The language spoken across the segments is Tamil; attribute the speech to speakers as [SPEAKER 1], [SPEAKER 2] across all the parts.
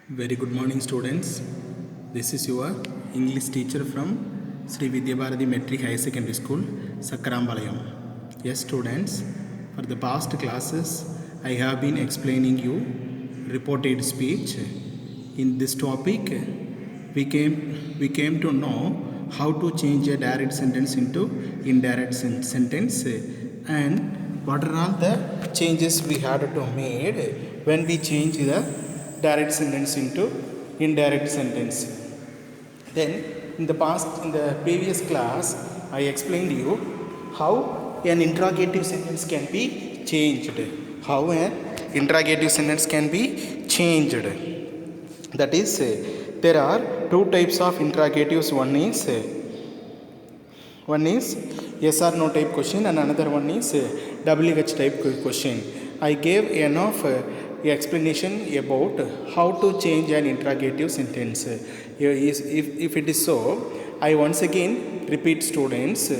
[SPEAKER 1] Very good morning, students. This is your English teacher from Sri Vidya Bharati Metric High Secondary School, Sakarambalayam. Yes, students, for the past classes, I have been explaining you reported speech. In this topic, we came to know how to change a direct sentence into indirect sentence and what are all the changes we had to made when we change the direct sentence into indirect sentence. Then in the previous class, I explained you how an interrogative sentence can be changed. How an interrogative sentence can be changed. That is, there are two types of interrogatives. One is yes or no type question and another one is WH type question. I gave enough explanation about how to change an interrogative sentence. If it is so, I once again repeat, students,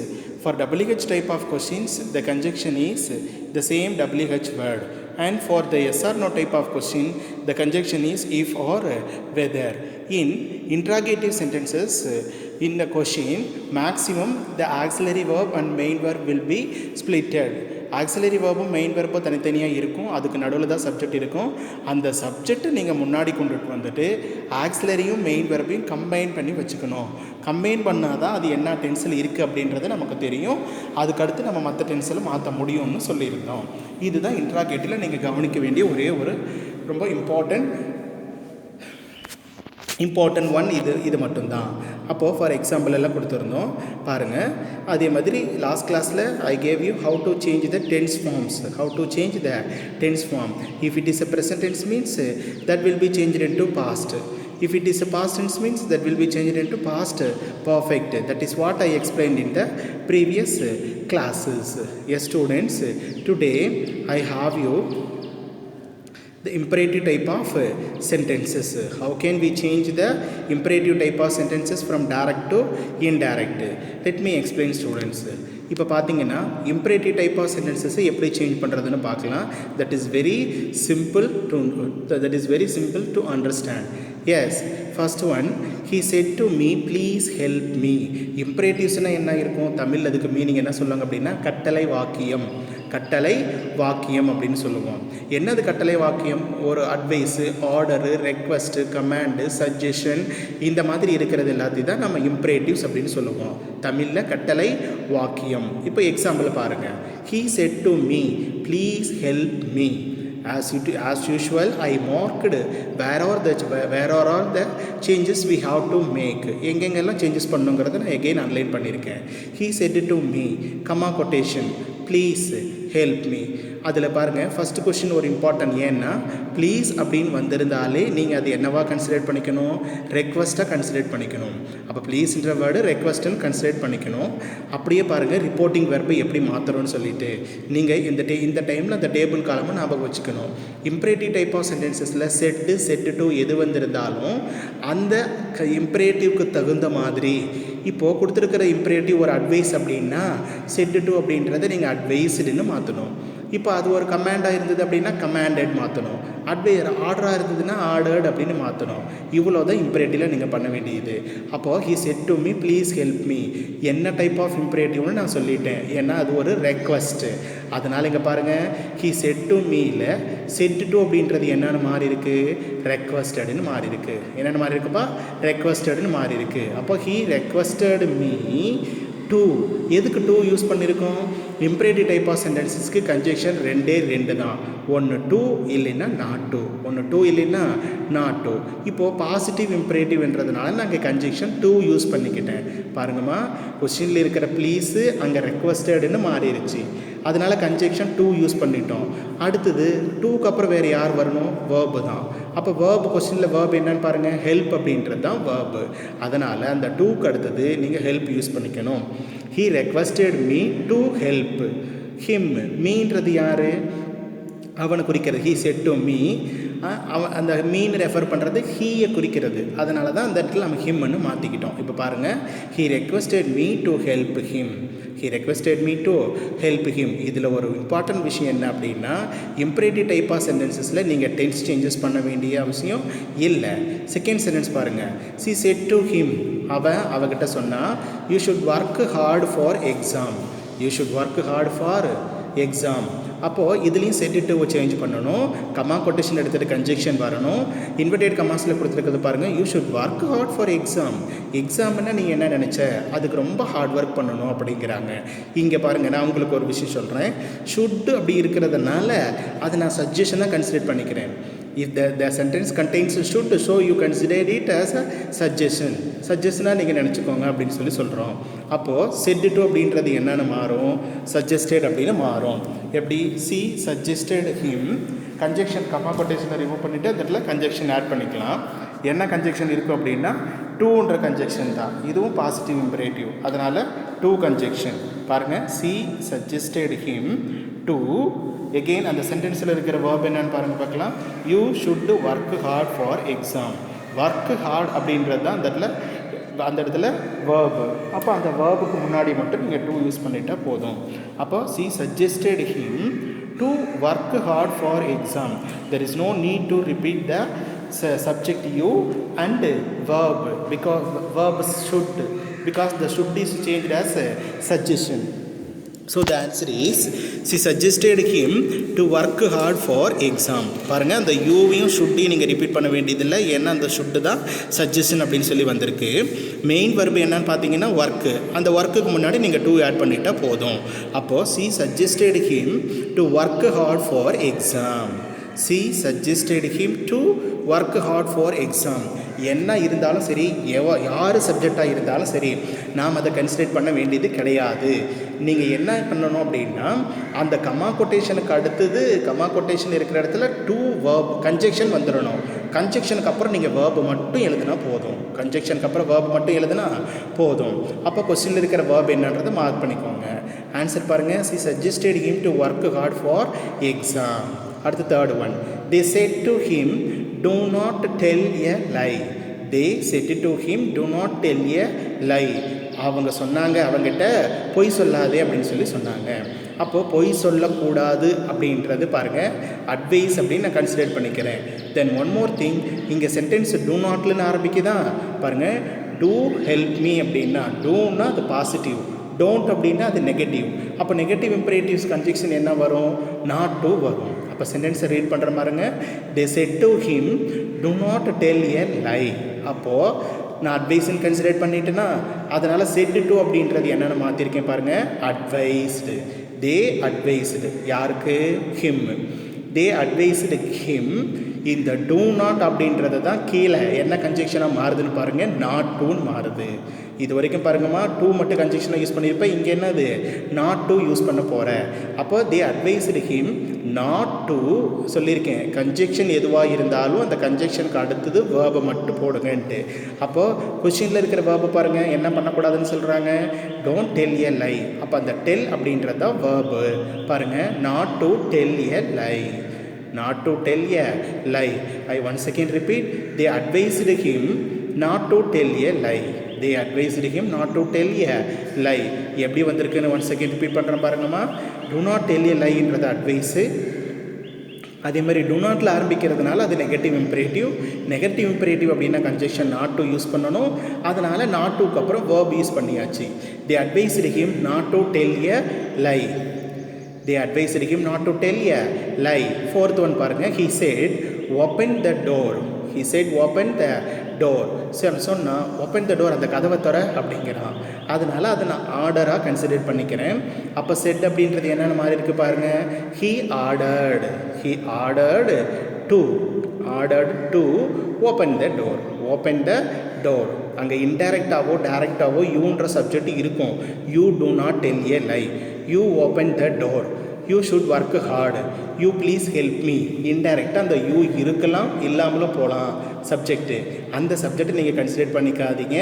[SPEAKER 1] for WH type of questions the conjunction is the same WH word, and for the yes or no type of question the conjunction is if or whether. In interrogative sentences, in the question, maximum the auxiliary verb and main verb will be splitted. Auxiliary வேர்பும் மெயின் வேர்பும் தனித்தனியாக இருக்கும், அதுக்கு நடுவில் தான் சப்ஜெக்ட் இருக்கும். அந்த சப்ஜெக்ட் நீங்கள் முன்னாடி கொண்டுட்டு வந்துட்டு ஆக்சிலரியும் மெயின் வேர்பையும் கம்பைன் பண்ணி வச்சுக்கணும். கம்பைன் பண்ணால் தான் அது என்ன டென்ஸில் இருக்குது அப்படின்றது நமக்கு தெரியும். அதுக்கடுத்து நம்ம மற்ற டென்ஸில் மாற்ற முடியும்னு சொல்லியிருந்தோம். இதுதான் இன்ட்ராகேட்டிவில் நீங்கள் கவனிக்க வேண்டிய ஒரே ஒரு ரொம்ப இம்பார்ட்டன்ட் ஒன் இது மட்டும்தான். அப்போது ஃபார் எக்ஸாம்பிள் எல்லாம் கொடுத்துருந்தோம் பாருங்கள். அதே மாதிரி லாஸ்ட் கிளாஸில் I gave you how to change the tense forms. How to change the tense form. If it is a present tense means that will be changed into past. If it is a past tense means that will be changed into past perfect. That is what I explained in the previous classes. Yes, students, today I have you the imperative type of sentences. How can we change the imperative type of sentences from direct to indirect? Let me explain, students. இப்போ பார்த்தீங்கன்னா imperative type of sentences எப்படி சேஞ்ச் பண்ணுறதுன்னு பார்க்கலாம். That is very simple to understand. Yes, first one, he said to me, please help me. Imperativesனா என்ன இருக்கும்? தமிழ் அதுக்கு மீனிங் என்ன சொல்லுவாங்க அப்படின்னா கட்டளை வாக்கியம் அப்படின்னு சொல்லுவோம். என்னது கட்டளை வாக்கியம்? ஒரு advice, order, request, command, suggestion, இந்த மாதிரி இருக்கிறது எல்லாத்தையும் தான் நம்ம இம்பரேட்டிவ்ஸ் அப்படின்னு சொல்லுவோம். தமிழில் கட்டளை வாக்கியம். இப்போ எக்ஸாம்பிள் பாருங்கள். he said to me, please help me. As usual, I marked where are all the changes we have to make. எங்கெங்கெல்லாம் சேஞ்சஸ் பண்ணுங்கிறத நான் எகெயின் அன்லைன் பண்ணியிருக்கேன். he said to me, comma quotation, please help me. அதில் பாருங்கள், ஃபஸ்ட்டு கொஷின் ஒரு இம்பார்ட்டன்ட். ஏன்னா ப்ளீஸ் அப்படின்னு வந்திருந்தாலே நீங்கள் அது என்னவா கன்சிடர் பண்ணிக்கணும்? ரெக்வஸ்ட்டாக கன்சிடர் பண்ணிக்கணும். அப்போ ப்ளீஸ்ன்ற வேர்டு ரெக்வஸ்ட்டுன்னு கன்சிடர் பண்ணிக்கணும். அப்படியே பாருங்கள், ரிப்போர்ட்டிங் வெர்பை எப்படி மாற்றுறோன்னு சொல்லிட்டு நீங்கள் இந்த டைமில் அந்த டேபிள் காலமாக ஞாபகம் வச்சுக்கணும். இம்பரேட்டிவ் டைப் ஆஃப் சென்டென்சஸில் செட்டு டு எது வந்திருந்தாலும் அந்த இம்பரேட்டிவ்க்கு தகுந்த மாதிரி இப்போது கொடுத்துருக்கிற இம்பரேட்டிவ் ஒரு அட்வைஸ் அப்படின்னா செட்டு டு அப்படின்றத நீங்கள் அட்வைஸ்டுன்னு மாற்றணும். இப்போ அது ஒரு கமாண்டாக இருந்தது அப்படின்னா கமாண்டட் மாற்றணும். ஆர்டராக இருந்ததுன்னா ஆர்டர்ட் அப்படின்னு மாற்றணும். இவ்வளோ தான் இம்பரேட்டிவில் நீங்கள் பண்ண வேண்டியது. அப்போது he said to me, please help me. என்ன டைப் ஆஃப் இம்பரேட்டிவ்னு நான் சொல்லிட்டேன், ஏன்னா அது ஒரு ரெக்வஸ்ட்டு. அதனால் இங்கே பாருங்கள், he said to meல said to அப்படின்றது என்னென்னு மாறி இருக்குது? ரெக்வஸ்டடுன்னு மாறி இருக்குது. என்னென்னு மாறி இருக்குப்பா? ரெக்வஸ்டடுன்னு மாறி இருக்குது. அப்போ he requested me to. எதுக்கு டூ யூஸ் பண்ணியிருக்கோம்? இம்பரேட்டிவ் டைப் ஆஃப் சென்டென்சஸ்க்கு கன்ஜெக்ஷன் ரெண்டு தான். ஒன்று டூ இல்லைன்னா நாட் டூ. Not to. இப்போது பாசிட்டிவ் இம்பரேட்டிவ்ன்றதுனால நான் அங்கே கன்ஜெக்ஷன் டூ யூஸ் பண்ணிக்கிட்டேன். பாருங்கம்மா, கொஸ்டினில் இருக்கிற ப்ளீஸு அங்கே ரெக்வஸ்டடுன்னு மாறிடுச்சு. அதனால் கன்ஜெக்ஷன் டூ யூஸ் பண்ணிட்டோம். அடுத்தது டூக்கு அப்புறம் வேறு யார் வரணும்? வேர்பு தான். அப்போ வேர்பு, கொஸ்டினில் வேர்பு என்னன்னு பாருங்கள், ஹெல்ப் அப்படின்றது தான் வேர்பு. அதனால் அந்த டூக்கு அடுத்தது நீங்கள் ஹெல்ப் யூஸ் பண்ணிக்கணும். he requested me to help him. மீன்றது யார்? அவனை குறிக்கிறது. he said to me, அவன் அந்த மீன் ரெஃபர் பண்ணுறது ஹீயை குறிக்கிறது. அதனால தான் அந்த இடத்துல நம்ம ஹிம்னு மாற்றிக்கிட்டோம். இப்போ பாருங்கள், he requested me to help him. He requested me to help him. இதில் ஒரு இம்பார்ட்டன்ட் விஷயம் என்ன அப்படின்னா, இம்பரேட்டிவ் டைப் ஆஃப் சென்டென்சஸில் நீங்கள் டென்ஸ் சேஞ்சஸ் பண்ண வேண்டிய அவசியம் இல்லை. செகண்ட் சென்டென்ஸ் பாருங்கள், ஷீ செட் டு ஹிம். அவகிட்ட சொன்னால், you should work hard for exam. You should work hard for exam. அப்போது இதுலேயும் செட் டு சேஞ்ச் பண்ணணும். கமா கொட்டேஷன் எடுத்துகிட்டு கன்ஜெக்ஷன் வரணும். இன்வெர்டட் கமாஸில் கொடுத்துருக்கிறது பாருங்கள், you should work hard for exam. எக்ஸாம்னா நீங்கள் என்ன நினச்ச, அதுக்கு ரொம்ப ஹார்ட் ஒர்க் பண்ணணும் அப்படிங்கிறாங்க. இங்கே பாருங்கள், நான் உங்களுக்கு ஒரு விஷயம் சொல்கிறேன். ஷுட் அப்படி இருக்கிறதுனால அதை நான் சஜஷனாக கன்சிடர் பண்ணிக்கிறேன். If the sentence contains should, so you consider it as a suggestion. சஜஷனாக நீங்கள் நினச்சிக்கோங்க அப்படின்னு சொல்கிறோம். அப்போது செட் டு அப்படின்றது என்னென்னு மாறும், சஜஸ்டட் அப்படின்னு மாறும். எப்படி, she suggested him. Conjunction comma கொட்டேஷனை ரிமூவ் பண்ணிவிட்டு அந்த இடத்துல கன்ஜெக்ஷன் ஆட் பண்ணிக்கலாம். என்ன கன்ஜெக்ஷன் இருக்கும் அப்படின்னா, டூன்ற கன்ஜெக்ஷன் தான். இதுவும் பாசிட்டிவ் இம்பரேட்டிவ், அதனால் டூ கன்ஜெக்ஷன். பாருங்கள், C suggested him to. Again அந்த சென்டென்ஸில் இருக்கிற வேர்ப் என்னன்னு பாருங்கள் பார்க்கலாம். You should work hard for exam. Work hard அப்படின்றது தான் அந்த இடத்துல வேர்பு. அப்போ அந்த வேர்புக்கு முன்னாடி மட்டும் நீங்கள் டூ யூஸ் பண்ணிட்டால் போதும். அப்போ she suggested him to work hard for exam. There is no need to repeat the subject you and verb because verb should, because the should is changed as a suggestion. So the answer is, she suggested him to work hard for exam. பாருங்கள், அந்த யூவையும் ஷுட்டையும் நீங்கள் ரிப்பீட் பண்ண வேண்டியதில்லை. ஏன்னா அந்த ஷுட்டு தான் சஜஷன் அப்படின்னு சொல்லி வந்திருக்கு. மெயின் வர்பு என்னன்னு பார்த்தீங்கன்னா ஒர்க்கு. அந்த ஒர்க்குக்கு முன்னாடி நீங்கள் டூ ஆட் பண்ணிட்டால் போதும். அப்போது she suggested him to work hard for exam. she suggested him to work hard for exam. என்ன இருந்தாலும் சரி, யார் சப்ஜெக்டாக இருந்தாலும் சரி, நாம் அதை கன்சிடர் பண்ண வேண்டியது கிடையாது. நீங்கள் என்ன பண்ணணும் அப்படின்னா, அந்த கமா கொட்டேஷனுக்கு அடுத்தது கமா கொட்டேஷன் இருக்கிற இடத்துல டூ வேர்ப் கன்ஜெக்ஷன் வந்துடணும். கன்ஜெக்ஷனுக்கு அப்புறம் நீங்கள் வேர்பு மட்டும் எழுதுனா போதும். கன்ஜெக்ஷனுக்கு அப்புறம் வேர்பு மட்டும் எழுதுனா போதும். அப்போ கொஸ்டினில் இருக்கிற வேர்ப் என்னன்றதை மார்க் பண்ணிக்கோங்க. ஆன்சர் பாருங்கள், she suggested him to work hard for exam. அடுத்த third one, they said to him do not tell a lie. they said to him do not tell a lie. அவங்க சொன்னாங்க, அவங்ககிட்ட பொய் சொல்லாதே அப்படின்னு சொன்னாங்க. அப்போது பொய் சொல்லக்கூடாது அப்படின்றது பாருங்கள் அட்வைஸ் அப்படின்னு நான் கன்சிடர் பண்ணிக்கிறேன். தென் ஒன் மோர் திங், இங்கே சென்டென்ஸ் டூ நாட்லன்னு ஆரம்பிக்குதான் பாருங்கள். டூ ஹெல்ப் மீ அப்படின்னா டூன்னா அது பாசிட்டிவ், டோன்ட் அப்படின்னா அது நெகட்டிவ். அப்போ நெகட்டிவ் இம்பரேட்டிவ்ஸ் கன்ஜெக்ஷன் என்ன வரும், நாட் டு வரும். அப்போ சென்டென்ஸை ரீட் பண்ணுற பாருங்க, they said to him do not tell a lie. அப்போது நான் அட்வைஸ்ன்னு கன்சிடர் பண்ணிட்டேன்னா, அதனால் செட் டு அப்படின்றது என்னென்னு மாற்றிருக்கேன் பாருங்கள், அட்வைஸ்டு. தே அட்வைஸ்டு யாருக்கு, ஹிம். தே அட்வைஸ்டு ஹிம். இந்த டூ நாட் அப்படின்றது தான் கீழே என்ன கன்ஜெக்ஷனாக மாறுதுன்னு பாருங்கள், நாட் டூன்னு மாறுது. இது வரைக்கும் பாருங்கம்மா, டூ மட்டும் கன்ஜெக்ஷனாக யூஸ் பண்ணியிருப்பேன். இங்கே என்னது, நாட் டூ யூஸ் பண்ண போகிறேன். அப்போ தே அட்வைஸ்டு ஹிம் நாட் டு சொல்லியிருக்கேன். கன்ஜெக்ஷன் எதுவாக இருந்தாலும் அந்த கன்ஜெக்ஷனுக்கு அடுத்தது வேர்பை மட்டும் போடுங்கன்ட்டு. அப்போது கொஷினில் இருக்கிற வேர்பை பாருங்கள், என்ன பண்ணக்கூடாதுன்னு சொல்கிறாங்க, டோன்ட் டெல் எ லை. அப்போ அந்த டெல் அப்படின்றது தான் வேர்பு. பாருங்கள், not to tell a lie. not to tell a lie. I once again repeat, they advised him not to tell a lie. they advised him not to tell a lie. எப்படி வந்திருக்குன்னு once again repeat பண்ணுறேன் பாருங்கம்மா. do not tell a lie என்றது அட்வைஸு. அதே மாதிரி do notல ஆரம்பிக்கிறதுனால அது நெகட்டிவ் இம்பரேட்டிவ். நெகட்டிவ் இம்பரேட்டிவ் அப்படின்னா கன்ஜெக்ஷன் நாட் டு யூஸ் பண்ணணும். அதனால் நாட் டுக்கு அப்புறம் வேர்ப் யூஸ் பண்ணியாச்சு. they advised him not to tell a lie. they advised him not to tell a lie. Fourth one பாருங்க, he said open the door. he said open the door. சரி சொன்னால் open the door, அந்த கதவை தர அப்படிங்கிறான். அதனால் அதை நான் ஆர்டராக கன்சிடர் பண்ணிக்கிறேன். அப்போ செட் அப்படின்றது என்னென்ன மாதிரி இருக்குது பாருங்கள், he ordered to open the door. open the door. அங்கே இன்டைரக்டாவோ டைரக்டாவோ யூன்ற சப்ஜெக்ட் இருக்கும். you do not tell a lie. you open the door. you should work hard. you please help me. இன்டைரக்டாக அந்த யூ இருக்கலாம், இல்லாமலும் போகலாம் சப்ஜெக்ட்டு. அந்த சப்ஜெக்டை நீங்கள் கன்சிடர் பண்ணிக்காதீங்க.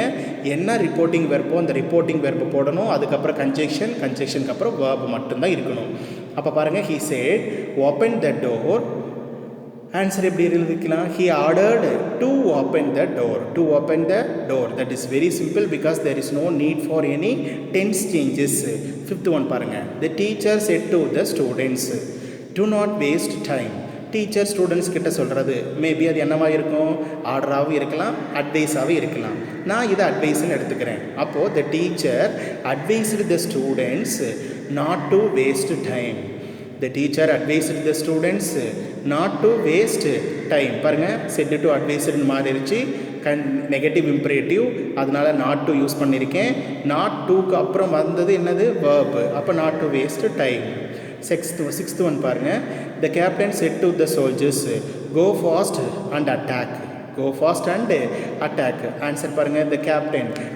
[SPEAKER 1] என்ன ரிப்போர்ட்டிங் வெர்போ அந்த ரிப்போர்ட்டிங் வெர்பு போடணும். அதுக்கப்புறம் கன்ஜெக்ஷனுக்கு அப்புறம் வேர்பு மட்டும்தான் இருக்கணும். அப்போ பாருங்கள், he said open the door answer எப்படி எழுதிக்கலாம்? he ordered to open the door. To open the door. That is very simple because there is no need for any tense changes. Fifth one பாருங்க. The teacher said to the students, do not waste time. Teacher students கிட்ட சொல்கிறது மேபி அது என்னவா இருக்கும்? ஆர்டராகவும் இருக்கலாம், அட்வைஸாகவும் இருக்கலாம். நான் இதை அட்வைஸ்ன்னு எடுத்துக்கிறேன். அப்போது the teacher advised the students not to waste time. The teacher advised the students not to waste time. பாருங்கள், said to advised மாறிடுச்சு, நெகட்டிவ் இம்பரேட்டிவ், அதனால் நாட் டு யூஸ் பண்ணியிருக்கேன். நாட் டூக்கு அப்புறம் வந்தது என்னது? verb. அப்போ not to waste time. Sixth one பாருங்கள். The captain said to the soldiers, go fast and attack. Go fast and attack. Answer பாருங்கள். the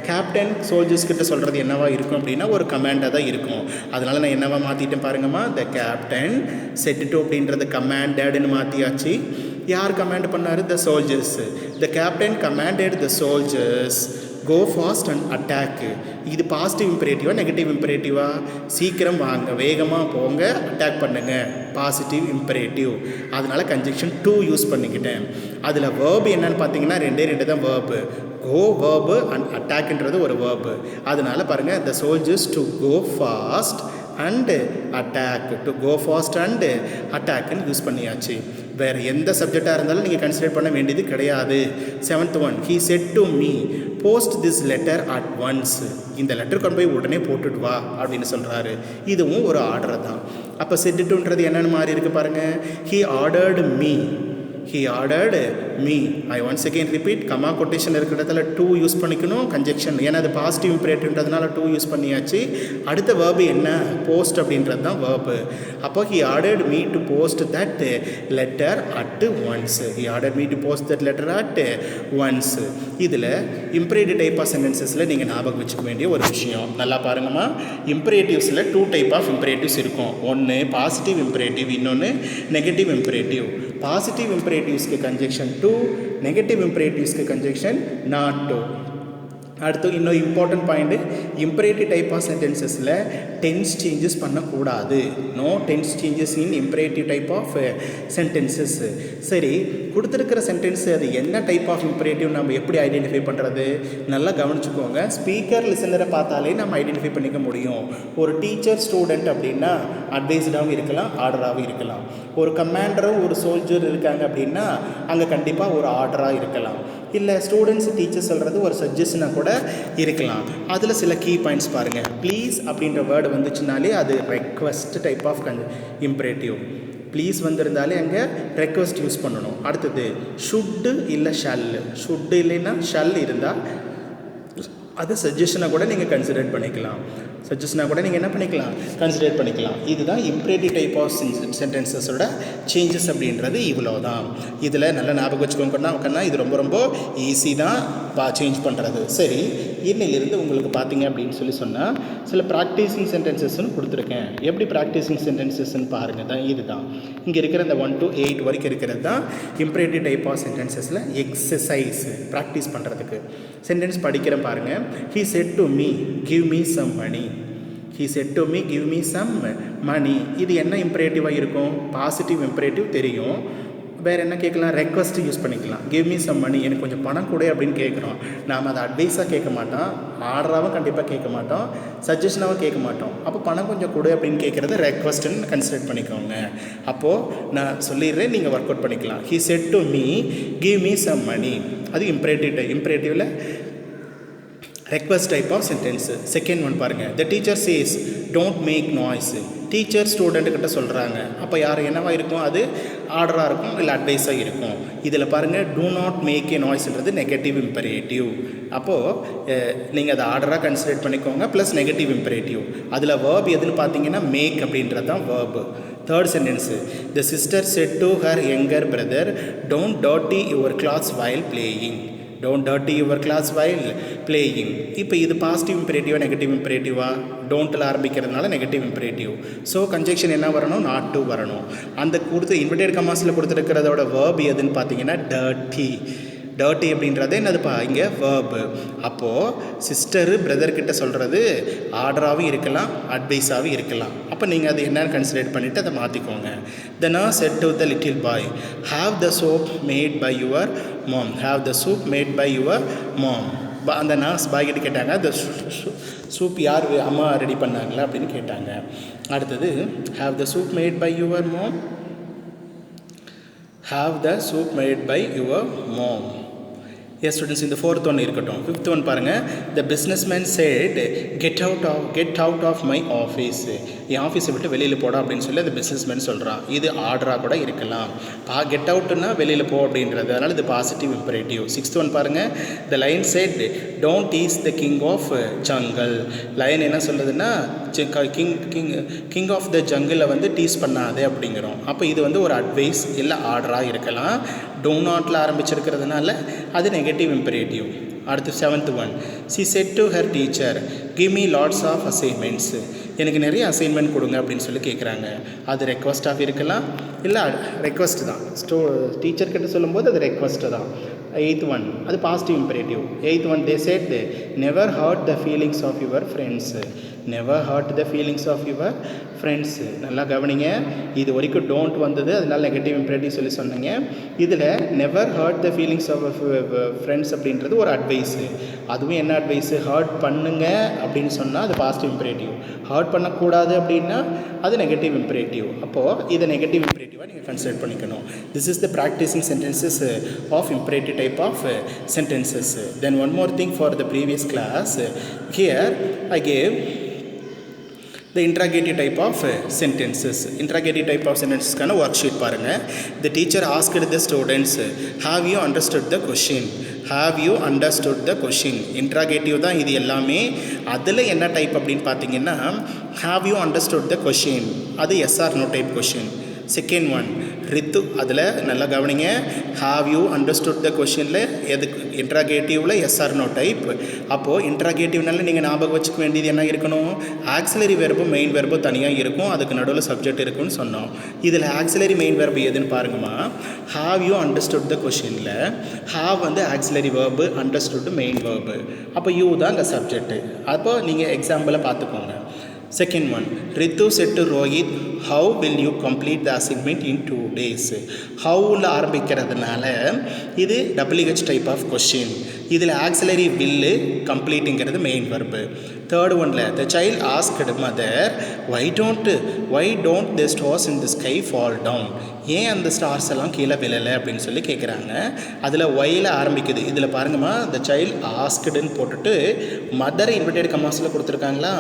[SPEAKER 1] கேப்டன் சோல்ஜர்ஸ் கிட்ட சொல்கிறது என்னவா இருக்கும் அப்படின்னா ஒரு கமாண்டாக தான் இருக்கும். அதனால் நான் என்னவா மாற்றிட்டேன் பாருங்கம்மா. the captain said to அப்படின்றது கமாண்டட்னு மாற்றியாச்சு. யார் கமாண்ட் பண்ணார்? the soldiers. the captain commanded the soldiers go fast and attack. இது பாசிட்டிவ் இம்பரேட்டிவா நெகட்டிவ் இம்பரேட்டிவா? சீக்கிரம் வாங்க, வேகமாக போங்க, அட்டாக் பண்ணுங்க, பாசிட்டிவ் இம்பரேட்டிவ். அதனால கன்ஜெக்ஷன் டூ யூஸ் பண்ணிக்கிட்டேன். அதில் வேர்பு என்னன்னு பார்த்தீங்கன்னா ரெண்டு தான் வேர்பு. கோ வேர்பு அண்ட் அட்டாக்ன்றது ஒரு வேர்பு. அதனால பாருங்கள், the soldiers to go fast and attack. to go fast and attackன்னு யூஸ் பண்ணியாச்சு. வேறு எந்த சப்ஜெக்டாக இருந்தாலும் நீங்கள் கன்சிடர் பண்ண வேண்டியது கிடையாது. Seventh one, he said to me post this letter at once. இந்த லெட்டர் கொண்டு போய் உடனே போட்டுட்டு வா அப்படின்னு சொல்கிறாரு. இதுவும் ஒரு ஆர்டர் தான். அப்போ said toன்றது என்னென்னு மாறி இருக்குது பாருங்கள். he ordered me. he ordered me. I once again repeat, comma quotation இருக்கிற இடத்துல டூ யூஸ் பண்ணிக்கணும் கன்ஜெக்ஷன். ஏன்னா அது பாசிட்டிவ் இம்பரேட்டிவ்ன்றதுனால டூ யூஸ் பண்ணியாச்சு. அடுத்த வேர்பு என்ன? போஸ்ட் அப்படின்றது தான் வேர்பு. அப்போ he ordered me to post that letter at once. he ordered me to post that letter at once. இதில் இம்பரேட்டிவ் டைப் ஆஃப் சென்டென்சஸில் நீங்கள் ஞாபகம் வச்சுக்க வேண்டிய ஒரு விஷயம் நல்லா பாருங்கம்மா. இம்பரேட்டிவ்ஸில் டூ டைப் ஆஃப் இம்பரேட்டிவ்ஸ் இருக்கும். ஒன்று பாசிட்டிவ் இம்பரேட்டிவ், இன்னொன்று நெகட்டிவ் இம்பரேட்டிவ். பாசிட்டிவ் இம்பரேட்டிவ்ஸ்க்கு கன்ஜெக்ஷன் டூ, நெகட்டிவ் இம்பரேட்டிவ்ஸ்க்கு கன்ஜெக்ஷன் நாட் டூ. அடுத்து இன்னொரு important point, imperative type of சென்டென்சஸில் டென்ஸ் சேஞ்சஸ் பண்ணக்கூடாது. No tense changes in imperative type of sentences. சரி, கொடுத்துருக்கிற சென்டென்ஸ் அது என்ன டைப் ஆஃப் இம்பரேட்டிவ் நம்ம எப்படி ஐடென்டிஃபை பண்ணுறது? நல்லா கவனிச்சுக்கோங்க. ஸ்பீக்கர் லிசனரை பார்த்தாலே நம்ம ஐடென்டிஃபை பண்ணிக்க முடியும். ஒரு டீச்சர் ஸ்டூடெண்ட் அப்படின்னா அட்வைஸ்டாகவும் இருக்கலாம், ஆர்டராகவும் இருக்கலாம். ஒரு கமாண்டரும் ஒரு சோல்ஜர் இருக்காங்க அப்படின்னா அங்கே கண்டிப்பாக ஒரு ஆர்டராக இருக்கலாம். இல்லை ஸ்டூடெண்ட்ஸ் டீச்சர் சொல்கிறது ஒரு சஜஷனாக கூட இருக்கலாம். அதில் சில கீ பாயிண்ட்ஸ் பாருங்கள். ப்ளீஸ் அப்படின்ற வேர்டு வந்துச்சுனாலே அது request type of imperative. Please வந்திருந்தாலே அங்கே ரெக்வஸ்ட் யூஸ் பண்ணணும். அடுத்தது ஷுட்டு இல்லை ஷல்லு. ஷுட்டு இல்லைன்னா ஷல் இருந்தால் அது சஜஷனாக கூட நீங்கள் கன்சிடர் பண்ணிக்கலாம். சஜஷனாக கூட நீங்கள் என்ன பண்ணிக்கலாம்? கன்சிடர் பண்ணிக்கலாம். இதுதான் இம்பரேட்டிவ் டைப் ஆஃப் சென்டென்சஸோட சேஞ்சஸ் அப்படின்றது இவ்வளோ தான். இதில் நல்லா ஞாபகம் வச்சுக்கோங்கன்னா இது ரொம்ப ரொம்ப ஈஸி தான் சேஞ்ச் பண்ணுறது. சரி, இன்னிலிருந்து உங்களுக்கு பார்த்தீங்க அப்படின்னு சொன்னால் சில ப்ராக்டிஸிங் சென்டென்சஸ்ன்னு கொடுத்துருக்கேன். எப்படி ப்ராக்டிஸிங் சென்டென்சஸ்ன்னு பாருங்கள் தான். இது தான் இங்கே இருக்கிற இந்த 1 to 8 வரைக்கும் இருக்கிறது தான் இம்பரேட்டிவ் டைப் ஆஃப் சென்டென்சஸில் எக்ஸசைஸ் ப்ராக்டிஸ் பண்ணுறதுக்கு. சென்டென்ஸ் படிக்கிறேன் பாருங்கள். he said to me give me some money. he said to me give me some money. இது என்ன இம்பரேட்டிவாக இருக்கும்? பாசிட்டிவ் இம்பரேட்டிவ் தெரியும். வேறு என்ன கேட்கலாம்? ரெக்வஸ்ட் யூஸ் பண்ணிக்கலாம். கிவ் மீ சம் மணி, எனக்கு கொஞ்சம் பணம் கொடு அப்படின்னு கேட்குறோம். நாம் அதை அட்வைஸாக கேட்க மாட்டோம், ஆர்டராகவும் கண்டிப்பாக கேட்க மாட்டோம், சஜஷனாகவும் கேட்க மாட்டோம். அப்போ பணம் கொஞ்சம் கொடு அப்படின்னு கேட்குறது ரெக்வஸ்ட்டுன்னு கன்சிடர் பண்ணிக்கோங்க. அப்போது நான் சொல்லிடுறேன், நீங்கள் ஒர்க் அவுட் பண்ணிக்கலாம். he said to me give me some money. அது இம்பரேட்டிவில் request type of sentence. Second one பாருங்கள். the teacher says don't make noise. Teacher ஸ்டூடெண்ட்டுக்கிட்ட சொல்கிறாங்க. அப்போ யார் என்னவாக இருக்கும்? அது ஆர்டராக இருக்கும், இல்லை அட்வைஸாக இருக்கும். இதில் பாருங்கள், டூ நாட் மேக் ஏ நாய்ஸ்ன்றது நெகட்டிவ் இம்பரேட்டிவ். அப்போது நீங்கள் அதை ஆர்டராக கன்சிடர் பண்ணிக்கோங்க, ப்ளஸ் நெகட்டிவ் இம்பரேட்டிவ். அதில் வேர்ப் எதுன்னு பார்த்தீங்கன்னா மேக் அப்படின்றது தான் verb. Third sentence, the sister said to her younger brother don't dirty your clothes while playing. don't dirty your class while playing. இப்போ இது பாசிட்டிவ் இம்பரேட்டிவா நெகட்டிவ் இம்பரேட்டிவா? டோன்ட்டில் ஆரம்பிக்கிறதுனால நெகட்டிவ் இம்பரேட்டிவ். ஸோ கன்ஜெக்ஷன் என்ன வரணும்? நாட் டு வரணும். அந்த கொடுத்து இன்வெர்டட் கமாஸில் கொடுத்துருக்கிறதோட வேர்ப் எதுன்னு பார்த்தீங்கன்னா டர்ட்டி. டர்ட்டி அப்படின்றது என்னதுப்பா இங்கே வேர்பு. அப்போது சிஸ்டரு பிரதர்கிட்ட சொல்கிறது ஆர்டராகவும் இருக்கலாம், அட்வைஸாகவும் இருக்கலாம். அப்போ நீங்கள் அது என்னன்னு கன்சிடர் பண்ணிவிட்டு அதை மாற்றிக்கோங்க. The nurse said to the little boy, have the soap made by your mom. Have the soup made by your mom. அந்த நர்ஸ் பாய்கிட்ட கேட்டாங்க, அந்த சூப் யார் அம்மா ரெடி பண்ணாங்களா அப்படின்னு கேட்டாங்க. அடுத்தது have the soup made by your mom. Have the soup made by your mom. Yes students, இந்த fourth one இருக்கட்டும். fifth one பாருங்கள். The businessman said, get out of my office. என் ஆஃபீஸை விட்டு வெளியில் போடா அப்படின்னு சொல்லி அந்த பிஸ்னஸ்மேன் சொல்கிறான். இது ஆர்டராக கூட இருக்கலாம். கெட் அவுட்னா வெளியில் போ அப்படின்றது, அதனால் இது பாசிட்டிவ் இம்பரேட்டிவ். சிக்ஸ்த் ஒன் பாருங்கள். The lion said, don't tease the king of jungle. Lion என்ன சொல்லுதுன்னா கிங் ஆஃப் த ஜங்கிளை வந்து டீஸ் பண்ணாதே அப்படிங்கிறோம். அப்போ இது வந்து ஒரு அட்வைஸ் இல்லை ஆர்டராக இருக்கலாம். டோ நாட்டில் ஆரம்பிச்சிருக்கிறதுனால அது நெகட்டிவ் இம்பரேட்டிவ். அடுத்து seventh one. She said to her teacher, give me lots of assignments. எனக்கு நிறைய அசைன்மெண்ட் கொடுங்க அப்படின்னு சொல்லி கேட்குறாங்க. அது ரெக்வஸ்ட்டாக இருக்கலாம், இல்லை ரெக்வஸ்ட் தான். டீச்சர்கிட்ட சொல்லும்போது அது ரெக்வஸ்ட்டு தான். எயித் ஒன், அது positive imperative. Eighth one, they said never hurt the feelings of your friends. Never hurt the feelings of your friends. நல்லா கவனிங்க, இது வரைக்கும் டோன்ட் வந்தது, அதனால் நெகட்டிவ் இம்பரேட்டிவ் சொல்லி சொன்னீங்க. இதில் never hurt the feelings of friends அப்படின்றது ஒரு அட்வைஸு. அதுவும் என்ன அட்வைஸு? ஹர்ட் பண்ணுங்க அப்படின்னு சொன்னால் அது பாசிட்டிவ் இம்பரேட்டிவ். ஹர்ட் பண்ணக்கூடாது அப்படின்னா அது நெகட்டிவ் இம்பரேட்டிவ். அப்போது இதை நெகட்டிவ் இம்பரேட்டிவாக நீங்கள் கன்சிடர் பண்ணிக்கணும். This is the practising sentences of imperative type of sentences. Then one more thing for the previous class. Here I gave the interrogative type of sentences. Interrogative type of sentences கான worksheet பாருங்கள். The teacher asked the students, have you understood the question? Have you understood the question? Interrogative தான் இது எல்லாமே. அதில் என்ன டைப் அப்படின்னு பார்த்தீங்கன்னா have you understood the question, அது yes or no type question. Second one ரித்து, அதில் நல்லா கவனிங்க. ஹாவ் யூ அண்டர்ஸ்டுட் த கொஷினில் எதுக்கு இன்ட்ராகேட்டிவில் எஸ் ஆர் நோ டைப். அப்போது இன்ட்ராகேட்டிவ்னால நீங்கள் ஞாபகம் வச்சுக்க வேண்டியது என்ன இருக்கணும்? ஆக்சிலரி வெர்பு மெயின் வெர்பு தனியாக இருக்கும், அதுக்கு நடுவில் சப்ஜெக்ட் இருக்குன்னு சொன்னோம். இதில் ஆக்சிலரி மெயின் வெர்பு எதுன்னு பாருங்கம்மா. ஹாவ் யூ அண்டர்ஸ்டுட் த கொஷினில் ஹாவ் வந்து auxiliary verb, understood main verb. அப்போ யூ தான் அங்கே சப்ஜெக்ட்டு. அப்போ நீங்கள் எக்ஸாம்பிளை பார்த்துக்கோங்க. Second one, Ritu said to Rohit, how will you complete the assignment in 2 days? Howல ஆரம்பிக்கிறதுனால இது WH type of question. இதில் ஆக்சிலரி வில்லு, கம்ப்ளீட்டுங்கிறது மெயின் வெர்பு. தேர்ட் ஒன்ல the child asked mother, why don't the stars in the sky fall down? ஏன் அந்த ஸ்டார்ஸ் எல்லாம் கீழே விழலை அப்படின்னு சொல்லி கேட்குறாங்க. அதில் ஒயில் ஆரம்பிக்குது. இதில் பாருங்கம்மா, the child askedன்னு போட்டுட்டு மதரை இன்வெர்டட் கமாஸில் கொடுத்துருக்காங்களா.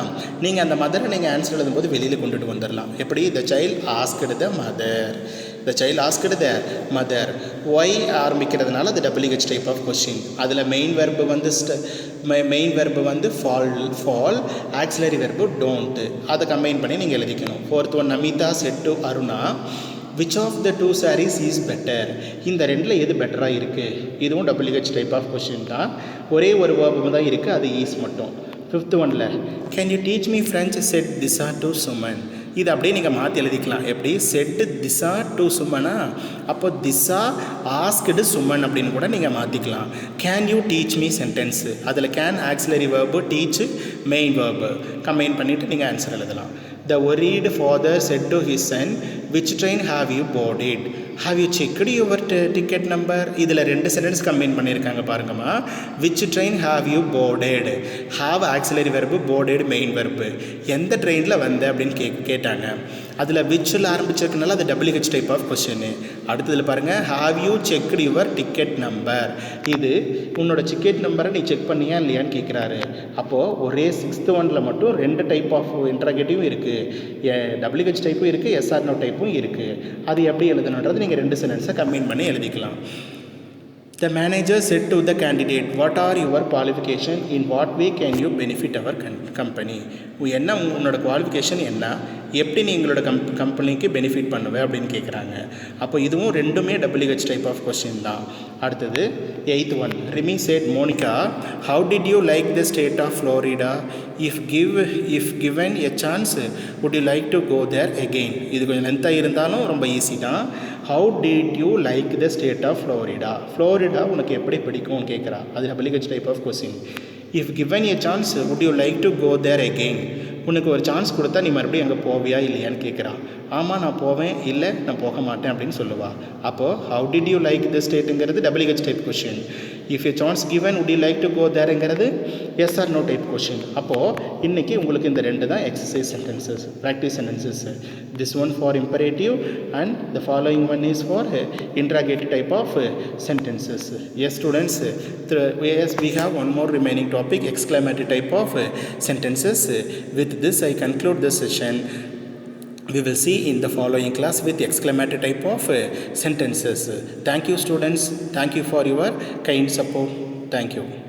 [SPEAKER 1] நீங்கள் அந்த மதரை நீங்கள் ஆன்சர் எழுதும்போது வெளியில் கொண்டுட்டு வந்துடலாம். எப்படி? the child asked the mother. the child asked the mother. Why ஆரம்பிக்கிறதுனால அது WH டைப் ஆஃப் கொஸ்டின். அதில் மெயின் வெர்பு வந்து ஃபால், ஆக்சிலரி வெர்பு டோன்ட். அதை கம்பைன் பண்ணி நீங்கள் எழுதிக்கணும். Fourth one, Namita said to Aruna, which of the two sarees is better? இந்த ரெண்டில் எது பெட்டராக இருக்குது? இதுவும் WH டைப் ஆஃப் கொஸ்டின் தான். ஒரே ஒரு வேர்பு தான் இருக்குது, அது ஈஸ் மட்டும். ஃபிஃப்த் ஒன்ல can you teach me French set Disha to Suman. இது அப்படியே நீங்கள் மாற்றி எழுதிக்கலாம். எப்படி? செட்டு திசா டு சுமனா, அப்போ திசா ஆஸ்க்டு சுமன் அப்படின்னு கூட நீங்கள் மாற்றிக்கலாம். Can you teach me sentence, அதில் can auxiliary verb, teach main verb combine பண்ணிவிட்டு நீங்கள் ஆன்சர் எழுதலாம். The worried father said to his son, which train have you boarded? Have you checked your ticket number? இதில் ரெண்டு சென்டென்ஸ் கம்பைன் பண்ணியிருக்காங்க பாருங்கம்மா. which train have you boarded? have auxiliary verb, boarded main verb. எந்த ட்ரெயினில் வந்த அப்படின்னு கேட்டாங்க. அதில் விச்சில் ஆரம்பிச்சிருக்கனால அது WH டைப் ஆஃப் கொஸ்டின். அடுத்ததில் பாருங்கள், have you checked your ticket number? இது உன்னோட டிக்கெட் நம்பரை நீ செக் பண்ணியா இல்லையான்னு கேட்குறாரு. அப்போது ஒரே சிக்ஸ்த் ஒன்ல மட்டும் ரெண்டு டைப் ஆஃப் இன்ட்ராகேட்டிவும் இருக்குது. WH டைப்பும் இருக்குது, SR நோ டைப்பும் இருக்குது. அது எப்படி எழுதணுன்றது நீங்கள் ரெண்டு சென்டென்ஸை கம்பைன் பண்ணி எழுதிக்கலாம். The manager said to the candidate, what are your qualification? In what way can you benefit our company? என்ன உன்னோட குவாலிஃபிகேஷன் என்ன, எப்படி நீ எங்களோட கம்பெனிக்கு பெனிஃபிட் பண்ணுவேன் அப்படின்னு கேட்குறாங்க. அப்போ இதுவும் ரெண்டுமே WH டைப் ஆஃப் கொஸ்டின் தான். அடுத்தது eighth one, Rimi said, Monica, how did you like the state of Florida? If given a chance, would you like to go there again? இது கொஞ்சம் லென்த்தாக இருந்தாலும் ரொம்ப ஈஸி தான். how did you like the state of Florida? Florida உனக்கு எப்படி பிடிக்கும்னு கேட்குறா. அது WH type of question. If given a chance, would you like to go there again? உனக்கு ஒரு சான்ஸ் கொடுத்தா நீ மறுபடியும் அங்கே போவியா இல்லையான்னு கேட்குறான். ஆமாம் நான் போவேன், இல்லை நான் போக மாட்டேன் அப்படின்னு சொல்லுவா. அப்போது how did you like the ஸ்டேட்டுங்கிறது WH type question. If a chance given would you like to go thereங்கிறது yes or no type question. அப்போது இன்றைக்கி உங்களுக்கு இந்த ரெண்டு தான் exercise sentences, practice sentences. This one for imperative and the following one is for interrogative type of sentences. Yes students, yes, we have one more remaining topic, exclamatory type of sentences. With this I conclude the session. We will see in the following class with exclamatory type of sentences. Thank you students, thank you for your kind support. Thank you.